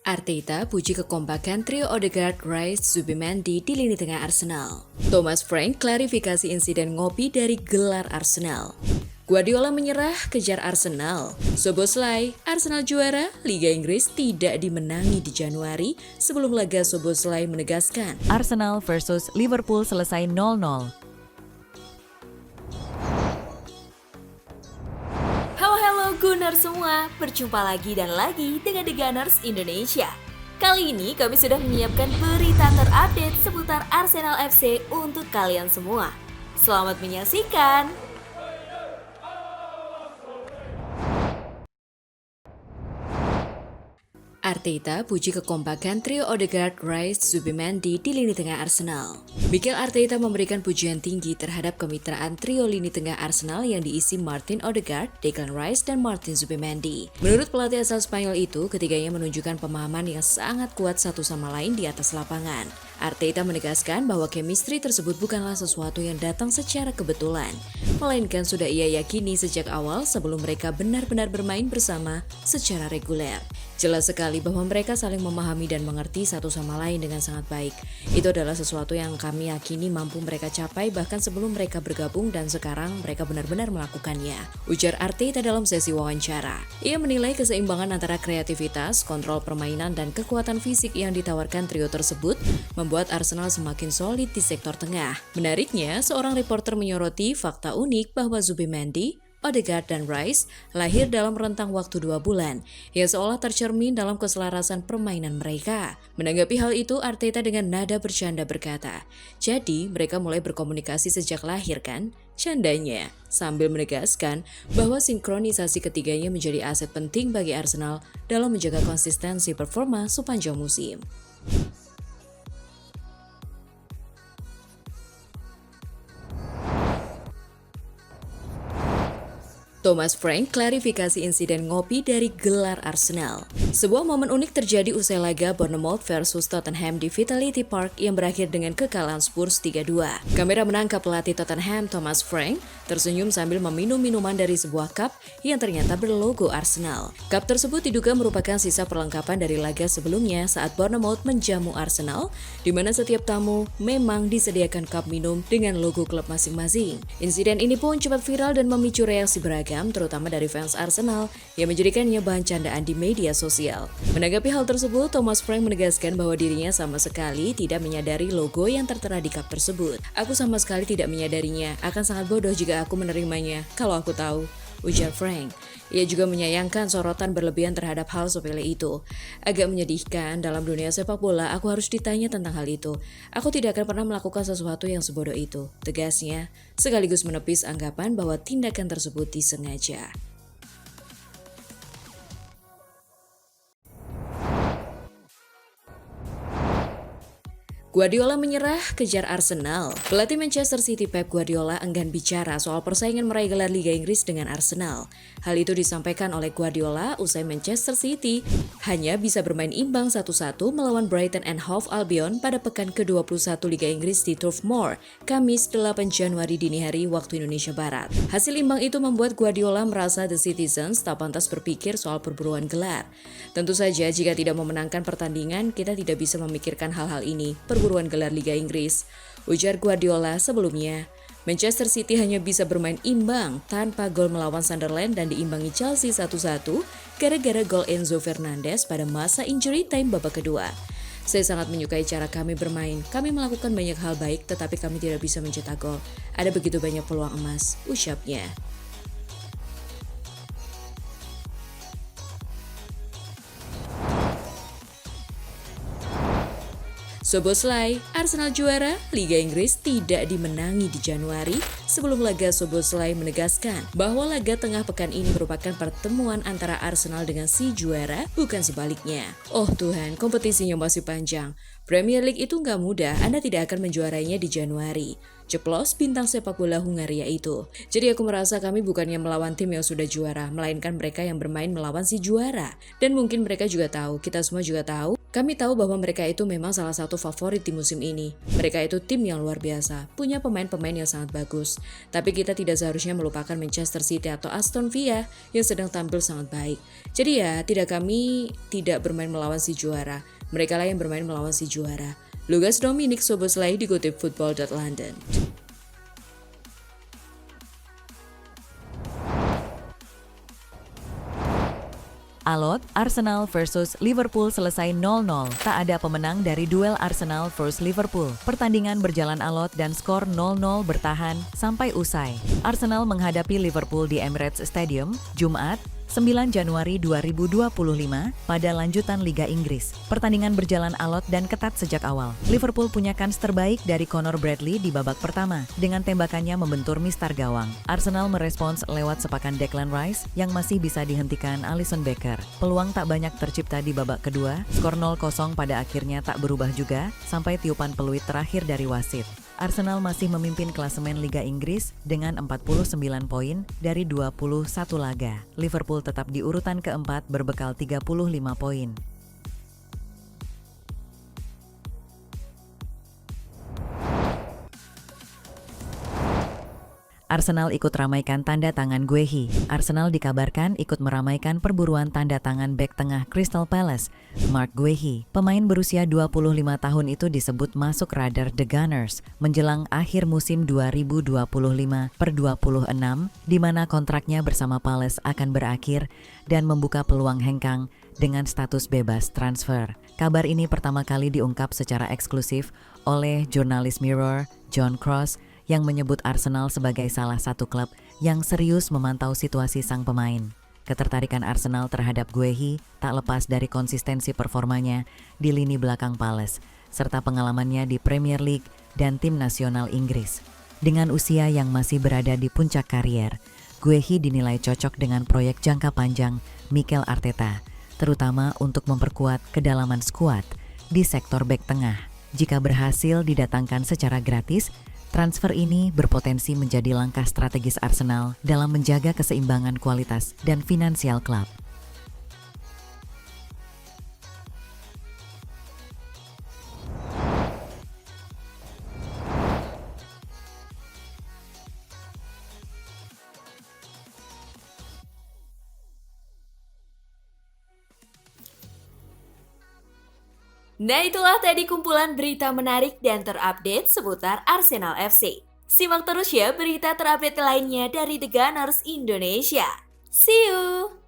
Arteta puji kekompakan trio Odegaard, Rice, Zubimendi di lini tengah Arsenal. Thomas Frank klarifikasi insiden ngopi dari gelar Arsenal. Guardiola menyerah, kejar Arsenal. Szoboszlai, Arsenal juara, Liga Inggris tidak dimenangi di Januari sebelum laga Szoboszlai menegaskan. Arsenal versus Liverpool selesai 0-0. Halo Gunners semua, berjumpa lagi dan lagi dengan The Gunners Indonesia. Kali ini kami sudah menyiapkan berita terupdate seputar Arsenal FC untuk kalian semua. Selamat menyaksikan! Arteta puji kekompakan trio Odegaard, Rice, Zubimendi di lini tengah Arsenal. Mikel Arteta memberikan pujian tinggi terhadap kemitraan trio lini tengah Arsenal yang diisi Martin Odegaard, Declan Rice, dan Martin Zubimendi. Menurut pelatih asal Spanyol itu, ketiganya menunjukkan pemahaman yang sangat kuat satu sama lain di atas lapangan. Arteta menegaskan bahwa chemistry tersebut bukanlah sesuatu yang datang secara kebetulan, melainkan sudah ia yakini sejak awal sebelum mereka benar-benar bermain bersama secara reguler. Jelas sekali bahwa mereka saling memahami dan mengerti satu sama lain dengan sangat baik. Itu adalah sesuatu yang kami yakini mampu mereka capai bahkan sebelum mereka bergabung dan sekarang mereka benar-benar melakukannya, ujar Arteta dalam sesi wawancara. Ia menilai keseimbangan antara kreativitas, kontrol permainan, dan kekuatan fisik yang ditawarkan trio tersebut membuat Arsenal semakin solid di sektor tengah. Menariknya, seorang reporter menyoroti fakta unik bahwa Zubimendi, Odegaard, dan Rice lahir dalam rentang waktu 2 bulan, yang seolah tercermin dalam keselarasan permainan mereka. Menanggapi hal itu, Arteta dengan nada bercanda berkata, "Jadi mereka mulai berkomunikasi sejak lahir kan?" Candanya, sambil menegaskan bahwa sinkronisasi ketiganya menjadi aset penting bagi Arsenal dalam menjaga konsistensi performa sepanjang musim. Thomas Frank klarifikasi insiden ngopi dari gelar Arsenal. Sebuah momen unik terjadi usai laga Bournemouth versus Tottenham di Vitality Park yang berakhir dengan kekalahan Spurs 3-2. Kamera menangkap pelatih Tottenham Thomas Frank tersenyum sambil meminum minuman dari sebuah cup yang ternyata berlogo Arsenal. Cup tersebut diduga merupakan sisa perlengkapan dari laga sebelumnya saat Bournemouth menjamu Arsenal, di mana setiap tamu memang disediakan cup minum dengan logo klub masing-masing. Insiden ini pun cepat viral dan memicu reaksi beragam, terutama dari fans Arsenal yang menjadikannya bahan candaan di media sosial. Menanggapi hal tersebut, Thomas Frank menegaskan bahwa dirinya sama sekali tidak menyadari logo yang tertera di cup tersebut. "Aku sama sekali tidak menyadarinya, akan sangat bodoh jika aku menerimanya kalau aku tahu," ujar Frank. Ia juga menyayangkan sorotan berlebihan terhadap hal sepele itu. "Agak menyedihkan, dalam dunia sepak bola aku harus ditanya tentang hal itu. Aku tidak akan pernah melakukan sesuatu yang sebodoh itu," tegasnya, sekaligus menepis anggapan bahwa tindakan tersebut disengaja. Guardiola menyerah, kejar Arsenal. Pelatih Manchester City Pep Guardiola enggan bicara soal persaingan meraih gelar Liga Inggris dengan Arsenal. Hal itu disampaikan oleh Guardiola usai Manchester City hanya bisa bermain imbang 1-1 melawan Brighton and Hove Albion pada pekan ke-21 Liga Inggris di Turf Moor, Kamis 8 Januari dini hari waktu Indonesia Barat. Hasil imbang itu membuat Guardiola merasa The Citizens tak pantas berpikir soal perburuan gelar. Tentu saja jika tidak memenangkan pertandingan, kita tidak bisa memikirkan hal-hal ini. Perburuan gelar Liga Inggris, ujar Guardiola sebelumnya. Manchester City hanya bisa bermain imbang tanpa gol melawan Sunderland dan diimbangi Chelsea 1-1 gara-gara gol Enzo Fernandez pada masa injury time babak kedua. "Saya sangat menyukai cara kami bermain. Kami melakukan banyak hal baik tetapi kami tidak bisa mencetak gol. Ada begitu banyak peluang emas," ucapnya. Szoboszlai, Arsenal juara, Liga Inggris tidak dimenangi di Januari sebelum laga Szoboszlai menegaskan bahwa laga tengah pekan ini merupakan pertemuan antara Arsenal dengan si juara, bukan sebaliknya. "Oh Tuhan, kompetisinya masih panjang. Premier League itu nggak mudah, Anda tidak akan menjuarainya di Januari," ceplos bintang sepak bola Hungaria itu. "Jadi aku merasa kami bukannya melawan tim yang sudah juara, melainkan mereka yang bermain melawan si juara. Dan mungkin mereka juga tahu, kita semua juga tahu, Kami tahu bahwa mereka itu memang salah satu favorit di musim ini. Mereka itu tim yang luar biasa, punya pemain-pemain yang sangat bagus. Tapi kita tidak seharusnya melupakan Manchester City atau Aston Villa yang sedang tampil sangat baik. Jadi ya, kami tidak bermain melawan si juara. Mereka lah yang bermain melawan si juara. Lukas Dominic Szoboszlai dikutip Football.London. Alot, Arsenal versus Liverpool selesai 0-0. Tak ada pemenang dari duel Arsenal versus Liverpool. Pertandingan berjalan alot dan skor 0-0 bertahan sampai usai. Arsenal menghadapi Liverpool di Emirates Stadium, Jumat, 9 Januari 2025 pada lanjutan Liga Inggris. Pertandingan berjalan alot dan ketat sejak awal. Liverpool punya kans terbaik dari Conor Bradley di babak pertama dengan tembakannya membentur mistar gawang. Arsenal merespons lewat sepakan Declan Rice yang masih bisa dihentikan Alisson Becker. Peluang tak banyak tercipta di babak kedua. Skor 0-0 pada akhirnya tak berubah juga sampai tiupan peluit terakhir dari wasit. Arsenal masih memimpin klasemen Liga Inggris dengan 49 poin dari 21 laga. Liverpool tetap di urutan keempat berbekal 35 poin. Arsenal ikut ramaikan tanda tangan Guehi. Arsenal dikabarkan ikut meramaikan perburuan tanda tangan bek tengah Crystal Palace, Mark Guehi. Pemain berusia 25 tahun itu disebut masuk radar The Gunners menjelang akhir musim 2025/26, di mana kontraknya bersama Palace akan berakhir dan membuka peluang hengkang dengan status bebas transfer. Kabar ini pertama kali diungkap secara eksklusif oleh jurnalis Mirror, John Cross, yang menyebut Arsenal sebagai salah satu klub yang serius memantau situasi sang pemain. Ketertarikan Arsenal terhadap Guehi tak lepas dari konsistensi performanya di lini belakang Palace, serta pengalamannya di Premier League dan tim nasional Inggris. Dengan usia yang masih berada di puncak karier, Guehi dinilai cocok dengan proyek jangka panjang Mikel Arteta, terutama untuk memperkuat kedalaman skuad di sektor bek tengah. Jika berhasil didatangkan secara gratis, transfer ini berpotensi menjadi langkah strategis Arsenal dalam menjaga keseimbangan kualitas dan finansial klub. Nah, itulah tadi kumpulan berita menarik dan terupdate seputar Arsenal FC. Simak terus ya berita terupdate lainnya dari The Gunners Indonesia. See you!